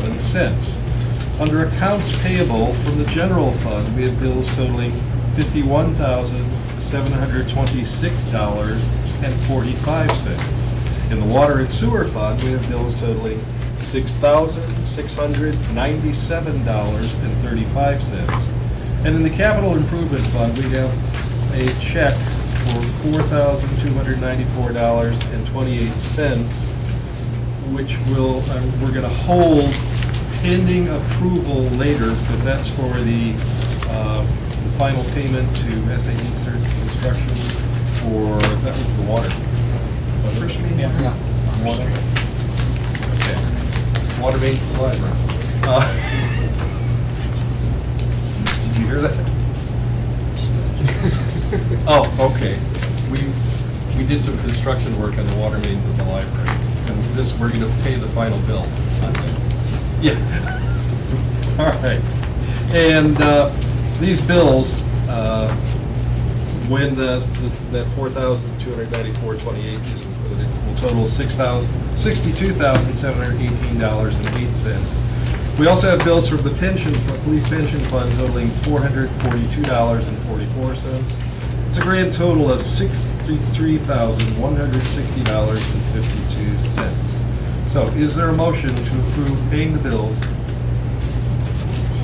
$1,000,000.97. Under accounts payable from the general fund, we have bills totaling $51,726.45. In the water and sewer fund, we have bills totaling $6,697.35. And in the capital improvement fund, we have a check for $4,294.28, which we're going to hold pending approval later, because that's for the final payment to SAE Construction for, that was the water. First meeting? Yes. Yeah. Water. Okay. Water main to the library. Did you hear that? Oh, okay. We did some construction work on the water mains at the library, and this, we're gonna pay the final bill. Yeah. All right. And these bills, when that $4,294.28 is included, will total $62,718.08. We also have bills from the police pension fund totaling $442.44. It's a grand total of $63,160.52. So is there a motion to approve paying the bills,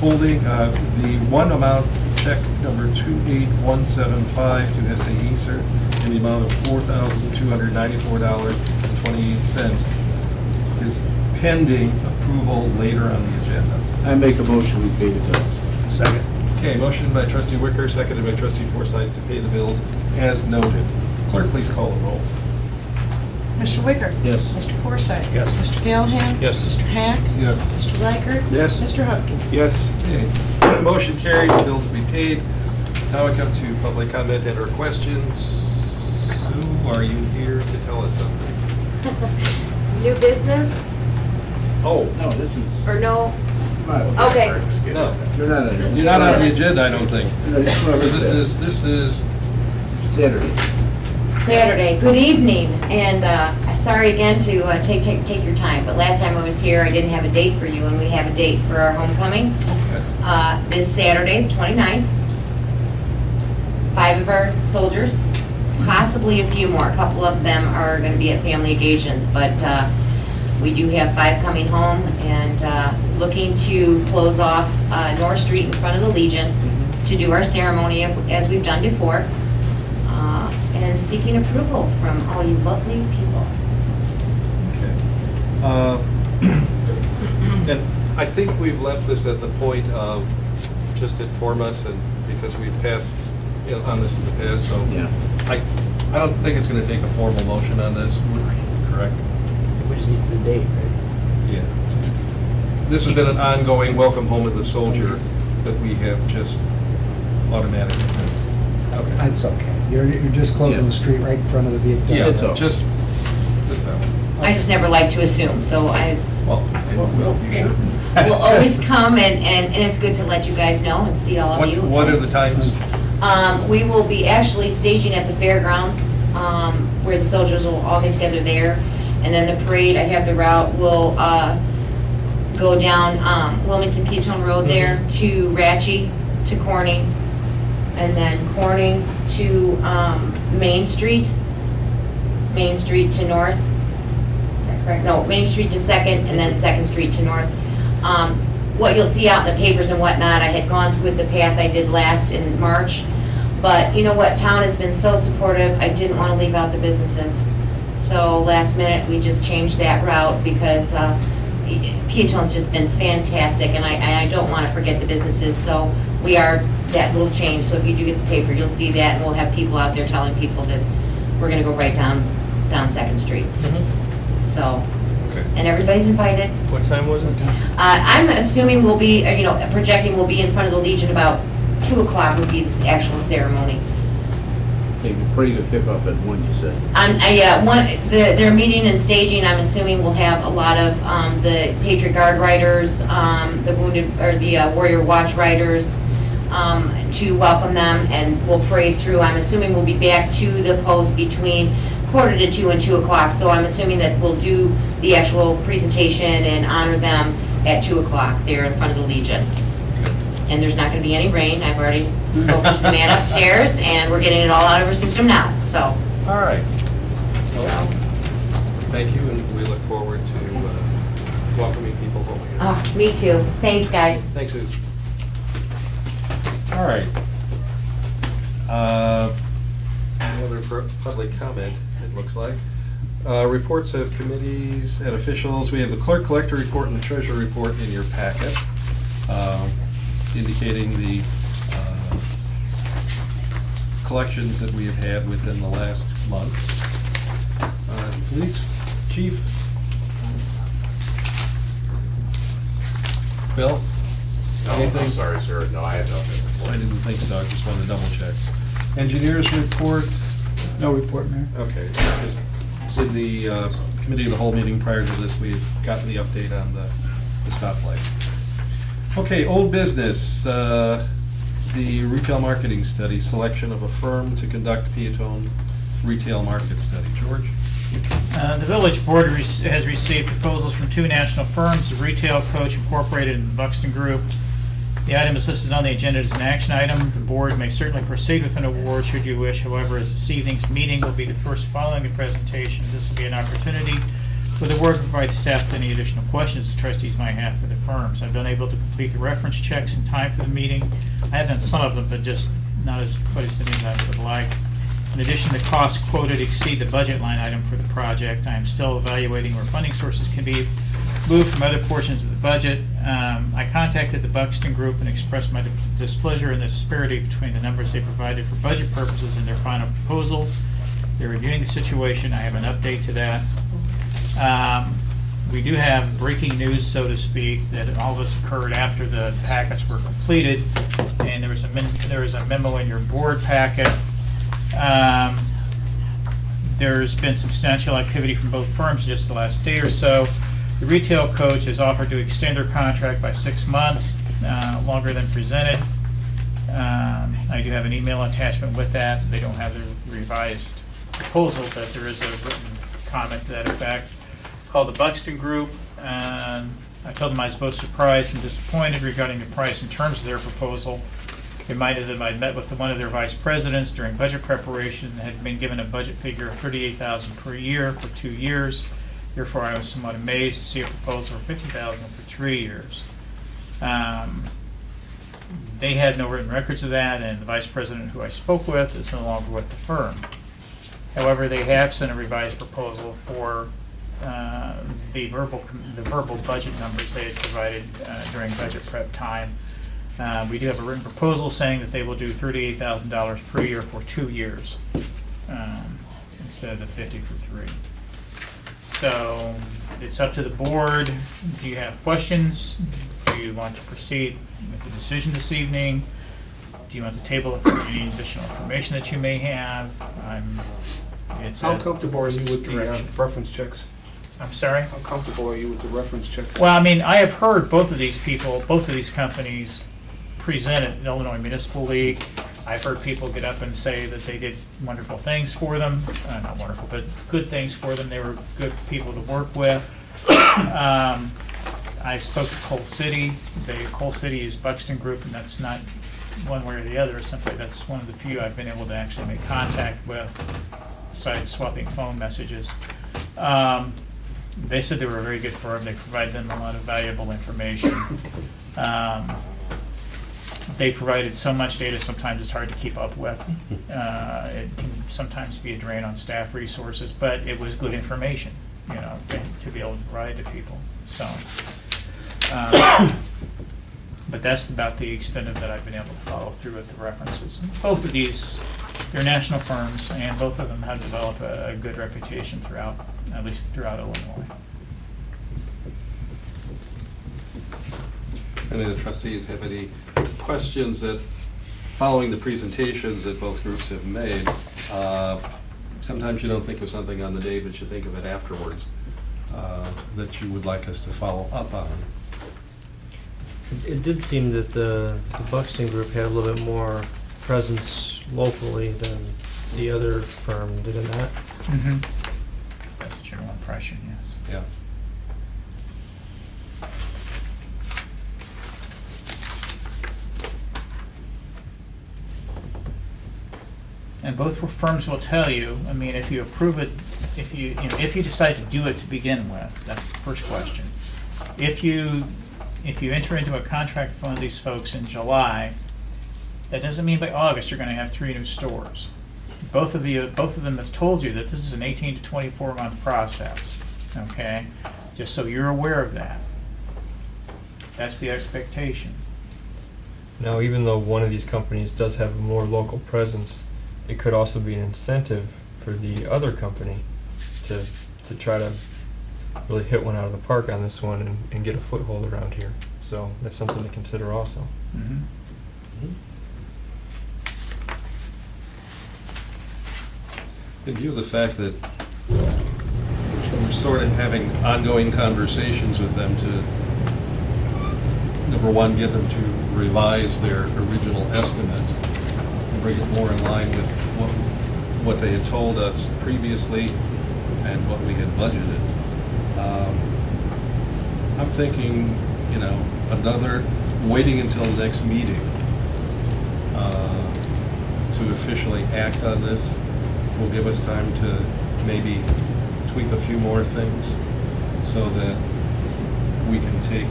holding the one amount, check number 28175 to SAE CERT in the amount of $4,294.28 is pending approval later on the agenda? I make a motion, we pay the bill. Second. Okay, motion by trustee Wicker, seconded by trustee Forsythe to pay the bills as noted. Clerk, please call the roll. Mr. Wicker? Yes. Mr. Forsythe? Yes. Mr. Callahan? Yes. Mr. Hack? Yes. Mr. Reichert? Yes. Mr. Hupkey? Yes. Okay, motion carries, the bills will be paid. Now we come to public comment and or questions. Sue, are you here to tell us something? New business Oh, No, this is. or no? Okay. no, You're not on it. you're not on the agenda, I don't think. So No, this is this is, Saturday. Saturday. Good evening, and sorry again to take your time, but last time I was here, I didn't have a date for you, and we have a date for our homecoming. This Saturday, the 29th. 5 of our soldiers, possibly a few more. A couple of them are going to be at family occasions, but we do have 5 coming home, and looking to close off North Street in front of the Legion to do our ceremony as we've done before, and seeking approval from all you lovely people. okay. And I think we've left this at the point of just inform us, and because we've passed on this in the past, so Yeah. I don't think it's going to take a formal motion on this, correct? We just need the date, right? Yeah. This has been an ongoing welcome home of the soldier that we have just automatically. Okay. That's okay. You're just closing Yeah. the street right in front of the VFW. Yeah, It's all- just that one. I just never like to assume, so Well, well, you should. we'll always come, and it's good to let you guys know and see all of you. What are the times? We will be actually staging at the fairgrounds, where the soldiers will all get together there. And then the parade, I have the route, will go down Wilmington Peotone Road there to Ratchie, to Corning, and then Corning to Main Street to North. Is that correct? No, Main Street to Second, and then Second Street to North. What you'll see out in the papers and whatnot, I had gone through with the path I did last in March, but you know what, town has been so supportive, I didn't want to leave out the businesses. So last minute, we just changed that route because Peotone's just been fantastic, and I don't want to forget the businesses, so we are that little change. So if you do get the paper, you'll see that, and we'll have people out there telling people that we're going to go right down Second Street. So, Okay. and everybody's invited. What time was it? I'm assuming we'll be, projecting we'll be in front of the Legion about 2 o'clock would be the actual ceremony. Okay, the parade will kick off at 1, you said. Their meeting and staging, I'm assuming will have a lot of the Patriot Guard riders, the wounded, or the Warrior Watch riders, to welcome them, and we'll parade through. I'm assuming we'll be back to the post between 1:45 and 2 o'clock, so I'm assuming that we'll do the actual presentation and honor them at 2 o'clock there in front of the Legion. And there's not gonna be any rain. I've already spoken to the man upstairs, and we're getting it all out of our system now, so. All right. So, Thank you, and we look forward to welcoming people home here. oh, me too. Thanks, guys. Thanks, Suze. All right. Any other public comment, it looks like? Reports of committees and officials. We have the clerk collector report and the treasurer report in your packet, indicating the collections that we have had within the last month. Police chief? Bill? No, I'm Anything? sorry, sir. No, I have nothing. I didn't think so, I just wanted to double check. Engineers report? No report, Mayor. Okay. Just in the committee of the whole meeting prior to this, we had gotten the update on the stoplight. Okay, old business, the retail marketing study, selection of a firm to conduct Peotone retail market study. George? The village board has received proposals from 2 national firms, Retail Coach Incorporated and the Buxton Group. The item is listed on the agenda as an action item. The board may certainly proceed with an award should you wish. However, as this evening's meeting will be the first following the presentation, this will be an opportunity for the board to provide staff with any additional questions the trustees might have for the firms. I've been able to complete the reference checks in time for the meeting. I have done some of them, but just not as quite as many as I would like. In addition, the costs quoted exceed the budget line item for the project. I am still evaluating where funding sources can be moved from other portions of the budget. I contacted the Buxton Group and expressed my displeasure in the disparity between the numbers they provided for budget purposes and their final proposal. They're reviewing the situation. I have an update to that. We do have breaking news, so to speak, that all this occurred after the packets were completed, and there was a memo in your board packet. There's been substantial activity from both firms just the last day or so. The Retail Coach has offered to extend their contract by 6 months, longer than presented. I do have an email attachment with that. They don't have the revised proposal, but there is a written comment to that effect. Called the Buxton Group, and I told them I was both surprised and disappointed regarding the price and terms of their proposal. Reminded them I'd met with one of their vice presidents during budget preparation and had been given a budget figure of $38,000 per year for 2 years. Therefore, I was somewhat amazed to see a proposal for $50,000 for 3 years. They had no written records of that, and the vice president who I spoke with is no longer with the firm. However, they have sent a revised proposal for the verbal budget numbers they had provided during budget prep time. We do have a written proposal saying that they will do $38,000 per year for 2 years instead of the 50 for 3. So it's up to the board. Do you have questions? Do you want to proceed with the decision this evening? Do you want to table it for any additional information that you may have? How comfortable are you with the direction. reference checks? I'm sorry? How comfortable are you with the reference checks? Well, I mean, I have heard both of these people, both of these companies present at Illinois Municipal League. I've heard people get up and say that they did wonderful things for them. Not wonderful, but good things for them. They were good people to work with. I spoke to Coal City. Coal City is Buxton Group, and that's not one way or the other. Simply, that's one of the few I've been able to actually make contact with, besides swapping phone messages. They said they were a very good firm. They provided them a lot of valuable information. They provided so much data, sometimes it's hard to keep up with. It can sometimes be a drain on staff resources, but it was good information, to be able to provide to people. So, but that's about the extent of that I've been able to follow through with the references. Both of these, they're national firms, and both of them have developed a good reputation throughout, at least throughout Illinois. Any of the trustees have any questions that, following the presentations that both groups have made, sometimes you don't think of something on the day, but you think of it afterwards, that you would like us to follow up on? It did seem that the Buxton Group had a little bit more presence locally than the other firm, did it not? Mm-hmm. That's a general impression, yes. Yeah. and both firms will tell you, I mean, if you approve it, if you decide to do it to begin with, that's the first question. If you enter into a contract with one of these folks in July, that doesn't mean by August you're gonna have 3 new stores. Both of them have told you that this is an 18 to 24 month process, okay? Just so you're aware of that. That's the expectation. Now, even though one of these companies does have a more local presence, it could also be an incentive for the other company to try to really hit one out of the park on this one and get a foothold around here. So that's something to consider also. Mhm. In view of the fact that we're sort of having ongoing conversations with them to, number one, get them to revise their original estimates and bring it more in line with what they had told us previously and what we had budgeted. I'm thinking, waiting until the next meeting to officially act on this will give us time to maybe tweak a few more things so that we can take,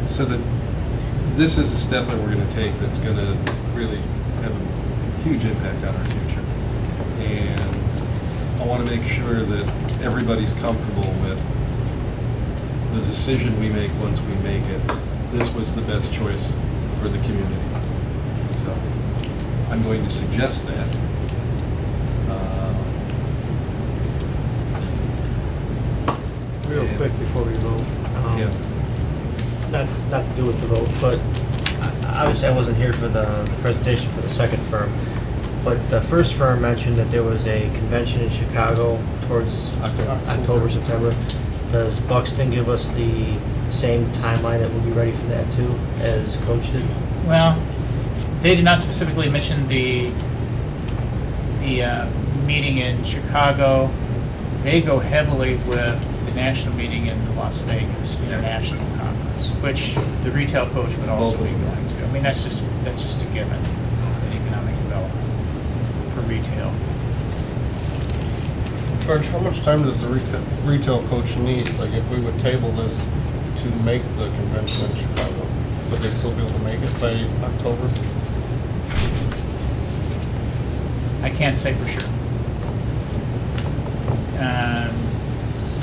so that this is a step that we're going to take that's going to really have a huge impact on our future. And I want to make sure that everybody's comfortable with the decision we make once we make it. This was the best choice for the community. So I'm going to suggest that. Real quick before we vote. Yeah. Not to do with the vote, but obviously I wasn't here for the presentation for the second firm. But the first firm mentioned that there was a convention in Chicago towards October, September. Does Buxton give us the same timeline that we'll be ready for that too, as Coach did? Well, they did not specifically mention the meeting in Chicago. They go heavily with the national meeting in Las Vegas International Conference, which the retail coach would also be going to. I mean, that's just a given in economic development for retail. George, how much time does the retail coach need? Like, if we would table this to make the convention in Chicago, would they still be able to make it by October? I can't say for sure.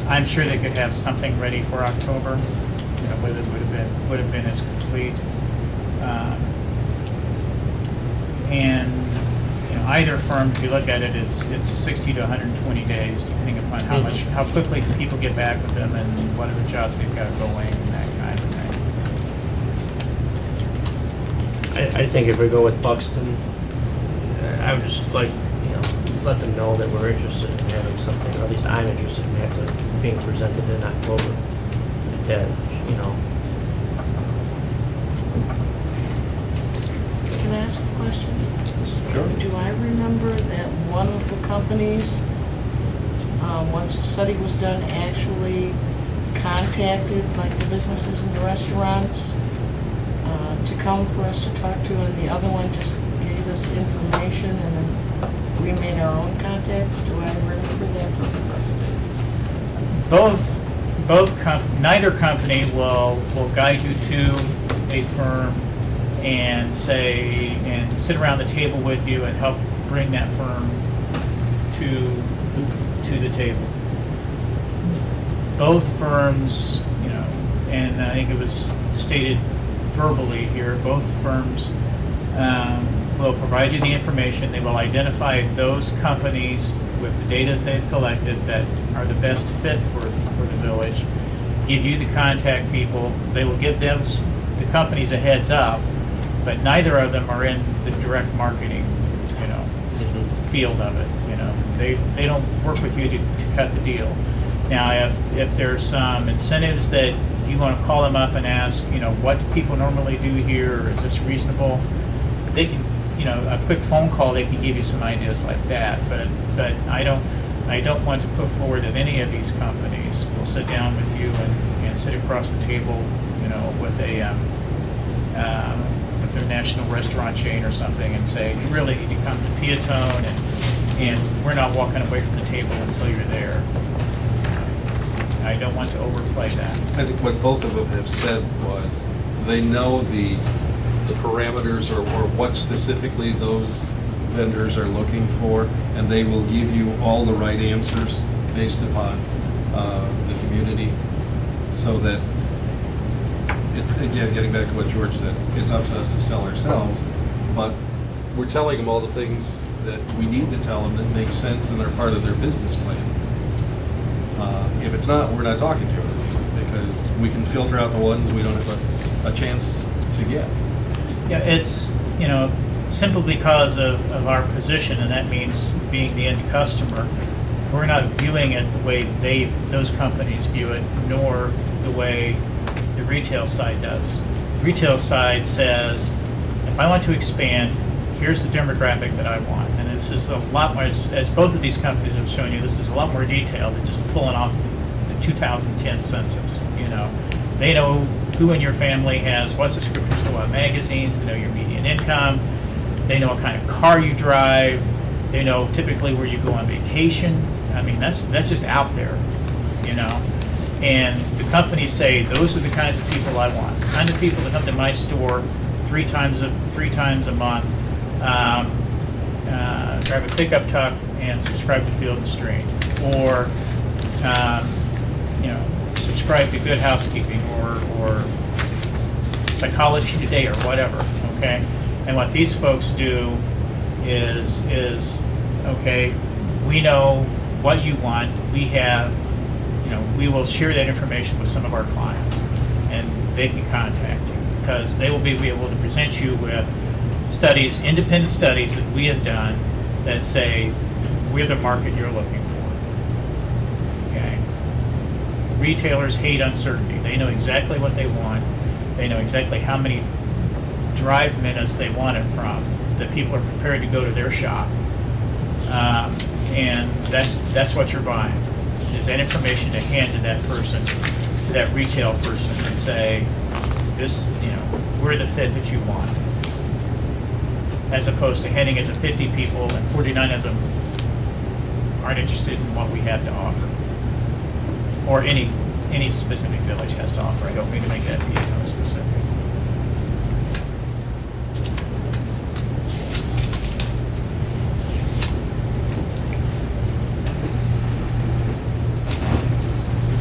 I'm sure they could have something ready for October, whether it would have been as complete. And either firm, if you look at it, it's 60 to 120 days, depending upon how quickly people get back with them and what other jobs they've got going and that kind of thing. I think if we go with Buxton, I would just like, let them know that we're interested in having something, or at least I'm interested in having being presented in October. That, Can I ask a question? Sure. Do I remember that one of the companies, once the study was done, actually contacted like the businesses and the restaurants to come for us to talk to, and the other one just gave us information and then we made our own contacts? Do I remember that from the president? Neither company will guide you to a firm and sit around the table with you and help bring that firm to the table. Both firms, and I think it was stated verbally here, both firms will provide you the information. They will identify those companies with the data that they've collected that are the best fit for the village, give you the contact people. They will give them, the companies, a heads up, but neither of them are in the direct marketing, field of it. They don't work with you to cut the deal. Now, if there's some incentives that you want to call them up and ask, what do people normally do here, or is this reasonable? They can, a quick phone call, they can give you some ideas like that. But I don't want to put forward that any of these companies will sit down with you and sit across the table, with a they're a national restaurant chain or something, and say, you really need to come to Peotone, and we're not walking away from the table until you're there. I don't want to overplay that. I think what both of them have said was, they know the parameters or what specifically those vendors are looking for, and they will give you all the right answers based upon the community, so that, again, getting back to what George said, it's up to us to sell ourselves, but we're telling them all the things that we need to tell them that make sense and are part of their business plan. If it's not, we're not talking to them, because we can filter out the ones we don't have a chance to get. Yeah, it's, simply because of our position, and that means being the end customer, we're not viewing it the way those companies view it, nor the way the retail side does. Retail side says, if I want to expand, here's the demographic that I want. And this is a lot more, as both of these companies have shown you, this is a lot more detailed than just pulling off the 2010 census. They know who in your family has what subscriptions to what magazines, they know your median income, they know what kind of car you drive, they know typically where you go on vacation. I mean, that's just out there, And the companies say, those are the kinds of people I want. The kind of people that come to my store three times a month, drive a pickup truck and subscribe to Field and Stream, or subscribe to Good Housekeeping or Psychology Today or whatever. Okay, and what these folks do is okay, we know what you want. We have, we will share that information with some of our clients, and they can contact you because they will be able to present you with studies, independent studies that we have done that say we're the market you're looking for. Okay. Retailers hate uncertainty. They know exactly what they want. They know exactly how many drive minutes they want it from, that people are prepared to go to their shop. And that's what you're buying, is that information to hand to that person, to that retail person, and say, this, we're the fit that you want. As opposed to handing it to 50 people and 49 of them aren't interested in what we have to offer. Or any specific village has to offer. I don't mean to make that Peotone specific.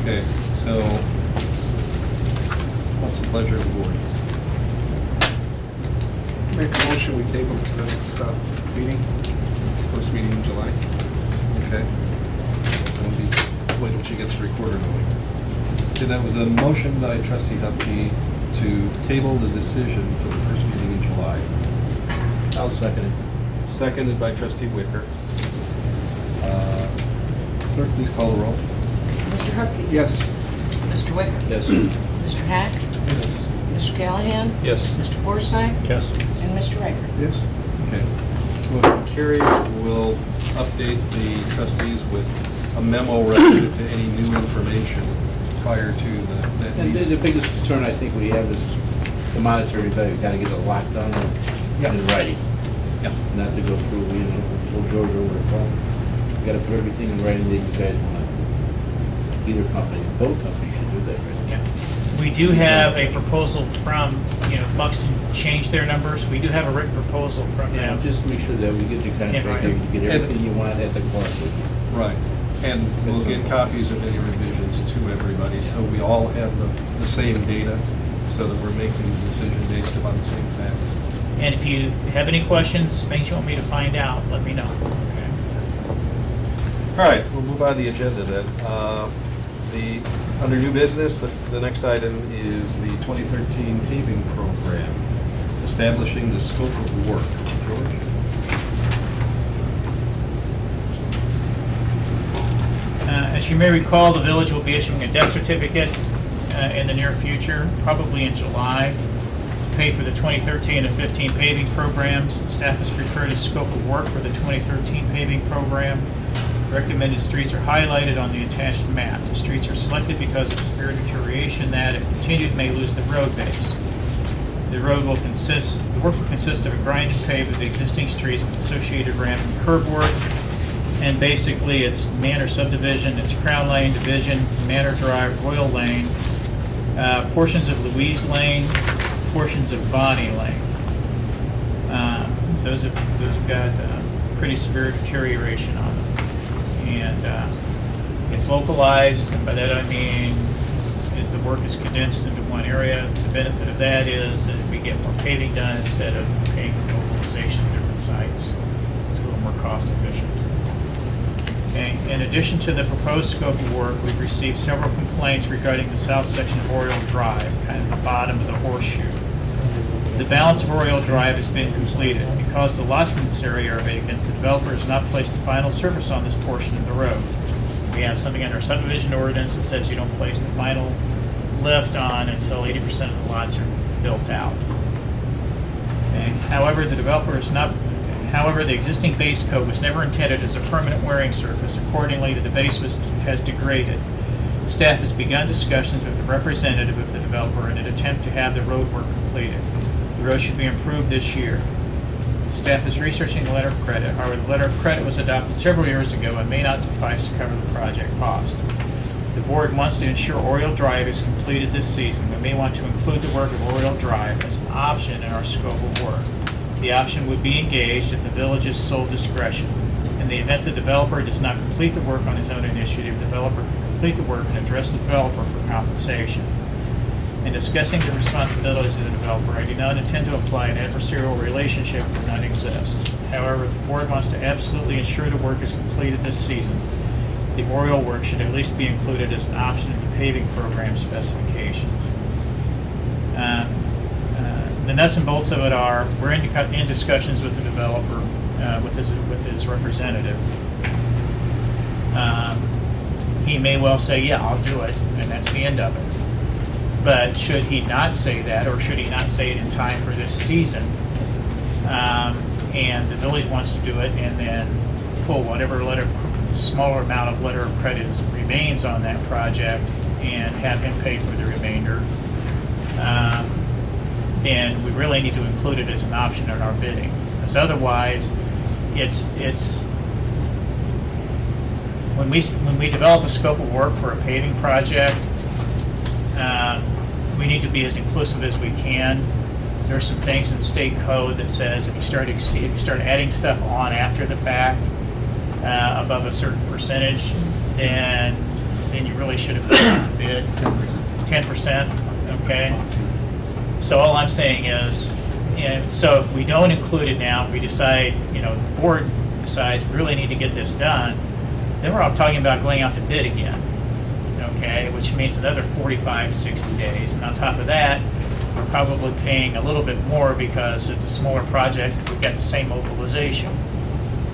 Okay, so what's the pleasure of the board? Make a motion, we table it to the next meeting, first meeting in July. Okay. Wait till she gets the recorder going. Okay, that was a motion by trustee Hupkey to table the decision to the first meeting in July. I'll second it. Seconded by trustee Wicker. Clerk, please call the roll. Mr. Hupkey. Yes. Mr. Wicker. Yes. Mr. Hack. Yes. Mr. Callahan. Yes. Mr. Forsythe. Yes. And Mr. Riker. Yes. Okay. Motion carries. We'll update the trustees with a memo relative to any new information prior to that And meeting. the biggest concern I think we have is the monetary value. We've got to get it locked down in writing. Yeah. Not to go through, told George over the phone. We got to put everything in writing that you guys want. Either company, both companies should do that, right? Yeah. We do have a proposal from, Buxton changed their numbers. We do have a written proposal from Yeah, them. just make sure that we get the contract, right. you get everything you want at the cost. Right. And we'll get copies of any revisions to everybody, so we all have the same data, so that we're making the decision based upon the same facts. And if you have any questions, things you want me to find out, let me know. Okay. All right, we'll move on to the agenda then. Under new business, the next item is the 2013 paving program, establishing the scope of work. George? As you may recall, the village will be issuing a debt certificate in the near future, probably in July, to pay for the 2013 and 15 paving programs. Staff has prepared a scope of work for the 2013 paving program. Recommended streets are highlighted on the attached map. The streets are selected because of severe deterioration that, if continued, may lose the road base. The work will consist of a grind and pave of the existing streets with associated ramp and curb work. And basically, it's Manor subdivision, it's Crown Lane division, Manor Drive, Royal Lane, portions of Louise Lane, portions of Bonnie Lane. Those have got pretty severe deterioration on them. And it's localized, and by that I mean the work is condensed into one area. The benefit of that is that we get more paving done instead of paying for localization at different sites. It's a little more cost efficient. Okay. In addition to the proposed scope of work, we've received several complaints regarding the south section of Oriole Drive, kind of the bottom of the horseshoe. The balance of Oriole Drive has been completed. Because the lots in this area are vacant, the developer has not placed the final surface on this portion of the road. We have something in our subdivision ordinance that says you don't place the final lift on until 80% of the lots are built out. Okay. However, the existing base coat was never intended as a permanent wearing surface. Accordingly, the base has degraded. Staff has begun discussions with the representative of the developer in an attempt to have the road work completed. The road should be improved this year. Staff is researching the letter of credit. However, the letter of credit was adopted several years ago and may not suffice to cover the project cost. The board wants to ensure Oriole Drive is completed this season. We may want to include the work of Oriole Drive as an option in our scope of work. The option would be engaged at the village's sole discretion. In the event the developer does not complete the work on his own initiative, the developer can complete the work and address the developer for compensation. In discussing the responsibilities of the developer, I do not intend to apply an adversarial relationship where none exists. However, the board wants to absolutely ensure the work is completed this season. The Oriole work should at least be included as an option in the paving program specifications. The nuts and bolts of it are, we're in discussions with the developer, with his representative. He may well say, yeah, I'll do it, and that's the end of it. But should he not say that, or should he not say it in time for this season, and the village wants to do it, and then pull whatever smaller amount of letter of credit remains on that project and have him pay for the remainder, then we really need to include it as an option in our bidding. Because otherwise, it's when we develop a scope of work for a paving project, we need to be as inclusive as we can. There's some things in state code that says if you start adding stuff on after the fact, above a certain percentage, then you really should have put out to bid 10%. Okay. So all I'm saying is, so if we don't include it now, if we decide, the board decides we really need to get this done, then we're all talking about going out to bid again. Okay, which means another 45, 60 days. And on top of that, we're probably paying a little bit more because it's a smaller project. We've got the same mobilization.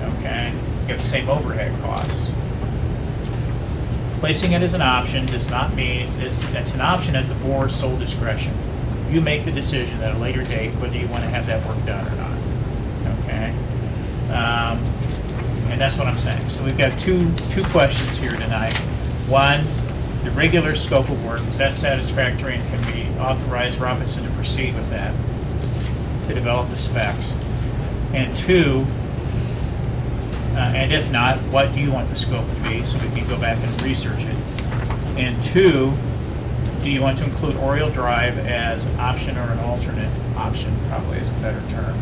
Okay, we've got the same overhead costs. Placing it as an option does not mean it's an option at the board's sole discretion. You make the decision at a later date whether you want to have that work done or not. Okay, and that's what I'm saying. So we've got two questions here tonight. One, the regular scope of work, is that satisfactory, and can we authorize Robinson to proceed with that, to develop the specs? And two, and if not, what do you want the scope to be, so we can go back and research it? And two, do you want to include Oriole Drive as an option or an alternate option, probably is the better term,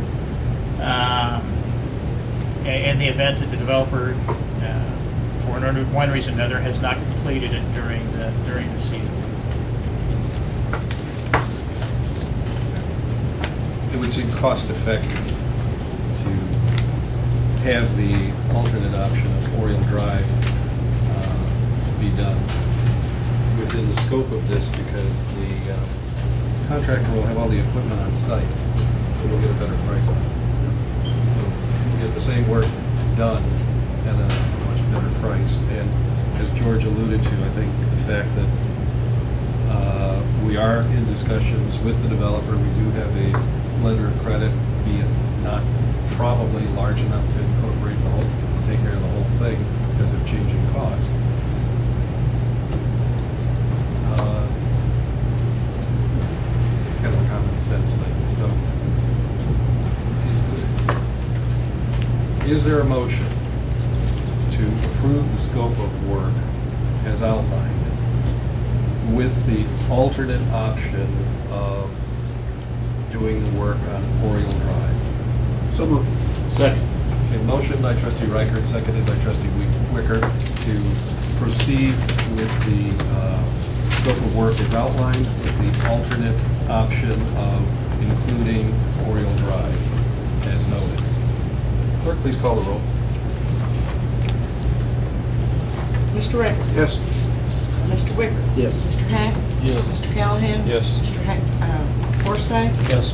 in the event that the developer, for one reason or another, has not completed it during the season? It would seem cost effective to have the alternate option of Oriole Drive to be done within the scope of this, because the contractor will have all the equipment on site, so we'll get a better price on it. So we'll get the same work done at a much better price. And as George alluded to, I think the fact that we are in discussions with the developer, we do have a letter of credit, be it not probably large enough to incorporate the whole, take care of the whole thing because of changing costs. It's kind of a common sense thing. Is there a motion to approve the scope of work as outlined with the alternate option of doing the work on Oriole Drive? So moved. Second. Okay, motion by trustee Reichert, seconded by trustee Wicker to proceed with the scope of work as outlined with the alternate option of including Oriole Drive as noted. Clerk, please call the roll. Mr. Ricker? Yes. Mr. Wicker? Yes. Mr. Hack? Yes. Mr. Callahan? Yes. Mr. Forsythe? Yes.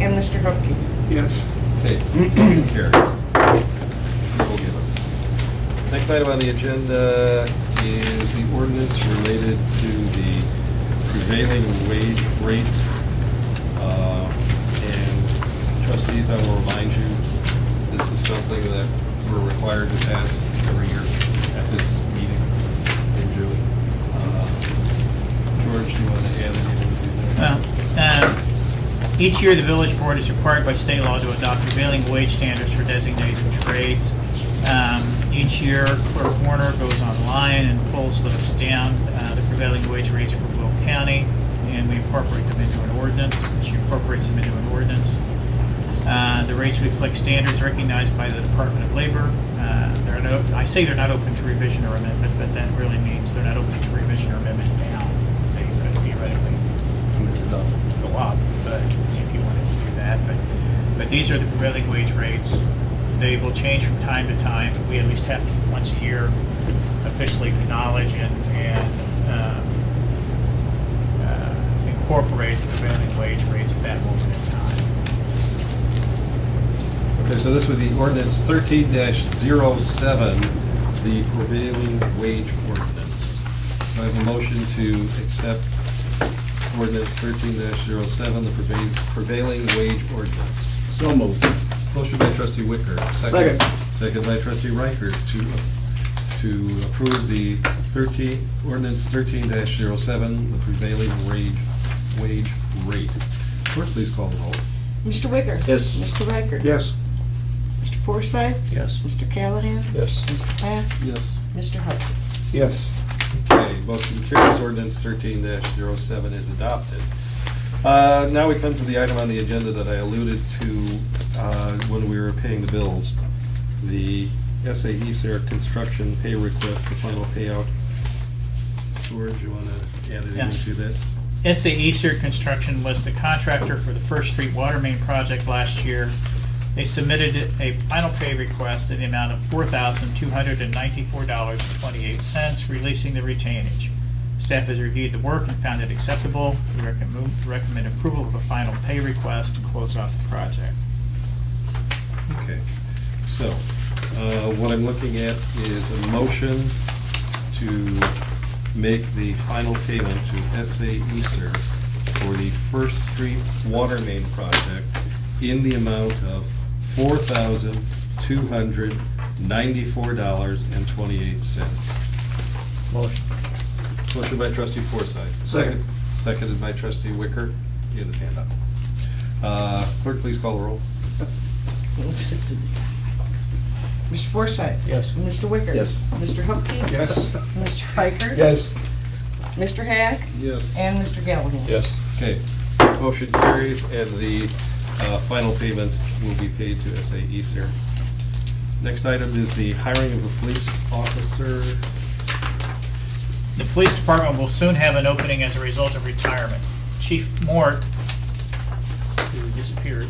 And Mr. Hupkey? Yes. Okay, motion carries. Approval given. Next item on the agenda is the ordinance related to the prevailing wage rate. And trustees, I will remind you, this is something that we're required to pass every year at this meeting in June. George, do you want to add anything to that? Each year, the village board is required by state law to adopt prevailing wage standards for designated trades. Each year, Clerk Warner goes online and pulls those down, the prevailing wage rates for Will County, and we incorporate them into an ordinance. She incorporates them into an ordinance. The rates reflect standards recognized by the Department of Labor. I say they're not open to revision or amendment, but that really means they're not open to revision or amendment now. They could theoretically go up, but if you wanted to do that. But these are the prevailing wage rates. They will change from time to time. We at least have to once a year officially acknowledge and incorporate the prevailing wage rates at that moment in time. Okay, so this would be ordinance 13-07, the prevailing wage ordinance. Do I have a motion to accept ordinance 13-07, the prevailing wage ordinance? So moved. Motion by trustee Wicker. Second. Second by trustee Reichert to approve the ordinance 13-07, the prevailing wage rate. Clerk, please call the roll. Mr. Wicker? Yes. Mr. Riker? Yes. Mr. Forsythe? Yes. Mr. Callahan? Yes. Mr. Hack? Yes. Mr. Hupkey? Yes. Okay, motion carries. Ordinance 13-07 is adopted. Now we come to the item on the agenda that I alluded to when we were paying the bills. The SAE Sarah construction pay request, the final payout. George, you want to add anything to that? SA Easter Construction was the contractor for the First Street Water Main project last year. They submitted a final pay request in the amount of $4,294.28, releasing the retainage. Staff has reviewed the work and found it acceptable. We recommend approval of the final pay request to close out the project. Okay, so what I'm looking at is a motion to make the final payment to SA Easter for the First Street Water Main project in the amount of $4,294.28. Motion. Motion by trustee Forsythe. Second. Seconded by trustee Wicker. He had his hand up. Clerk, please call the roll. Mr. Forsythe? Yes. Mr. Wicker? Yes. Mr. Hupkey? Yes. Mr. Riker? Yes. Mr. Hack? Yes. And Mr. Callahan? Yes. Okay, motion carries, and the final payment will be paid to SA Easter. Next item is the hiring of a police officer. The police department will soon have an opening as a result of retirement. Chief Mort, who disappeared,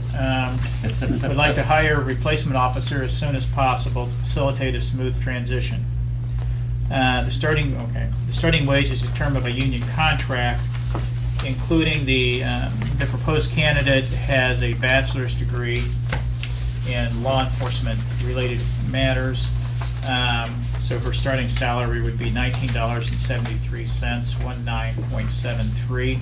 would like to hire a replacement officer as soon as possible to facilitate a smooth transition. The starting wage is determined by union contract, including the proposed candidate has a bachelor's degree in law enforcement related matters. So her starting salary would be $19.73, 19.73.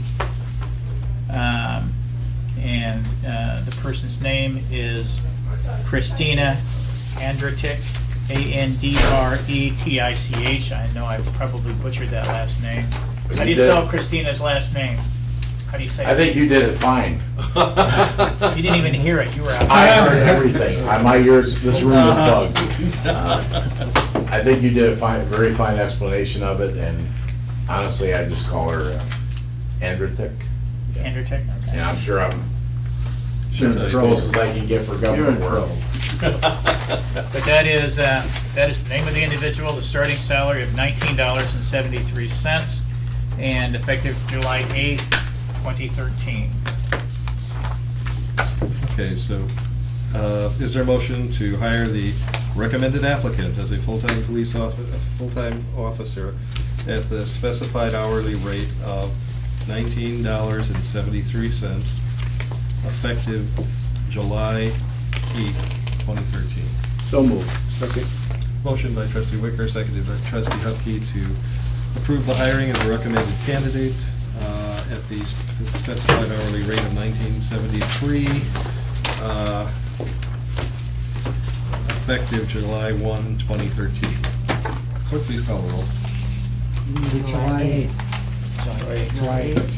And the person's name is Christina Andretic, Andretich. I know I probably butchered that last name. How do you spell Christina's last name? How do you say it? I think you did it fine. You didn't even hear it, you were out. I heard everything. My ears, this room is bugged. I think you did a fine, very fine explanation of it, and honestly, I just call her Andretic. Andrew Tick, okay. And I'm sure I'm as close as I can get for government work. But that is the name of the individual, the starting salary of $19.73, and effective July 8th, 2013. Okay, so is there a motion to hire the recommended applicant as a full-time full-time officer at the specified hourly rate of $19.73, effective July 8th, 2013? So moved. Second. Motion by trustee Wicker, seconded by trustee Hupkey to approve the hiring of the recommended candidate at the specified hourly rate of $19.73, effective July 1, 2013. Clerk, please call the roll. July 8th. July 8th.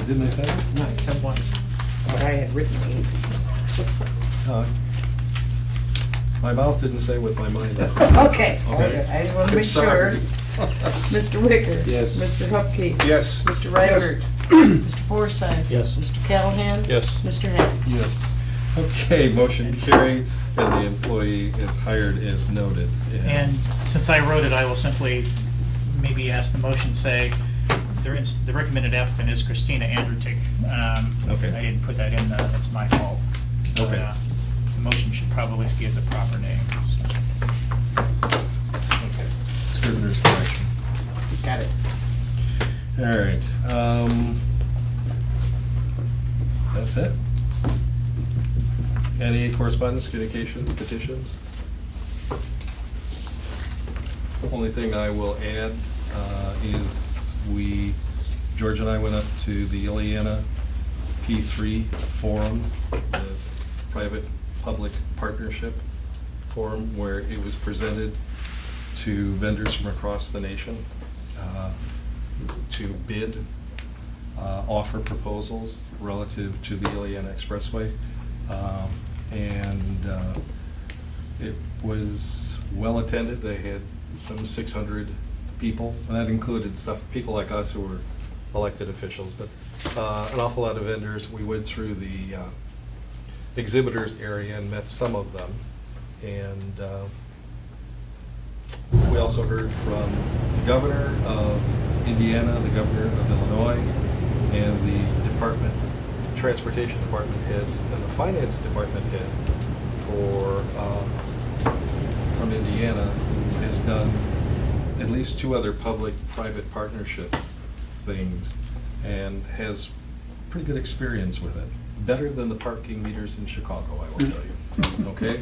Didn't I say that? No, it said 1, but I had written 8. My mouth didn't say what my mind did. Okay, okay, I just want to I'm make sure. sorry. Mr. Wicker? Yes. Mr. Hupkey? Yes. Mr. Reichert? Mr. Forsythe? Yes. Mr. Callahan? Yes. Mr. Hack? Yes. Okay, motion carried, and the employee is hired as noted. And since I wrote it, I will simply maybe ask the motion, say, the recommended applicant is Christina Andretic. Okay. I didn't put that in, that's my fault. But, Okay. the motion should probably give the proper name. So. Okay. Scrivener's correction. Got it. All right. That's it. Any correspondence, communications, petitions? Only thing I will add is George and I went up to the Ileana P3 forum, the private-public partnership forum, where it was presented to vendors from across the nation to bid, offer proposals relative to the Ileana Expressway. And it was well attended. They had some 600 people, and that included people like us who were elected officials, but an awful lot of vendors. We went through the exhibitors area and met some of them. And we also heard from the governor of Indiana, the governor of Illinois, and the transportation department heads, and the finance department head from Indiana, who has done at least 2 other public-private partnership things and has pretty good experience with it. Better than the parking meters in Chicago, I will tell you. Okay?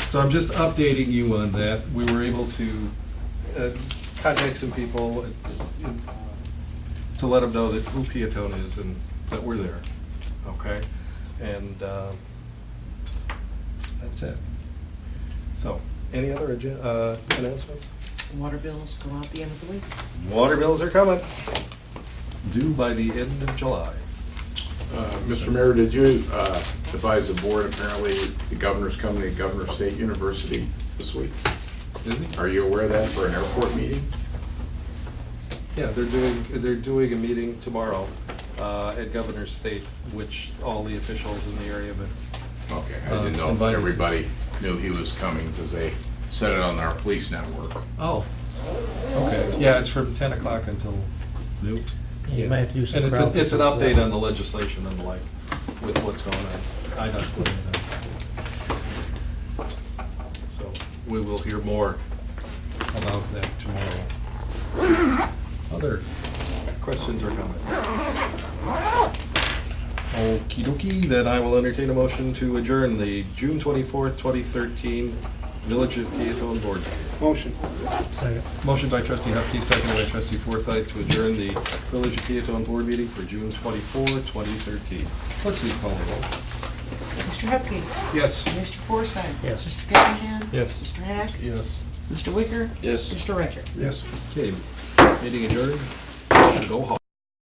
So I'm just updating you on that. We were able to contact some people to let them know that who Peotone is and that we're there. Okay? And that's it. So, any other announcements? Water bills go out the end of the week. Water bills are coming, due by the end of July. Mr. Mayor, did you advise the board, apparently the governor's coming to Governor State University this week? Is he? Are you aware of that for an airport meeting? Yeah, they're doing a meeting tomorrow at Governor's State, which all the officials in the area have been. Okay, I didn't know if Invited. everybody knew he was coming, because they said it on our police network. Oh. Okay, yeah, it's from 10 o'clock until noon. You might have to do some And crowd it's an control. update on the legislation and the like, with what's going on. IDOT's putting it out. So, we will hear more about that tomorrow. Other questions or comments? Okey dokey, then I will entertain a motion to adjourn the June 24th, 2013 Village of Peotone Board meeting. Motion. Second. Motion by trustee Hupkey, seconded by trustee Forsythe to adjourn the Village of Peotone Board meeting for June 24, 2013. Clerk, please call the roll. Mr. Hupkey? Yes. Mr. Forsythe? Yes. Mr. Callahan? Yes. Mr. Hack? Yes. Mr. Wicker? Yes. Mr. Reichert? Yes. Okay, meeting adjourned. Go home.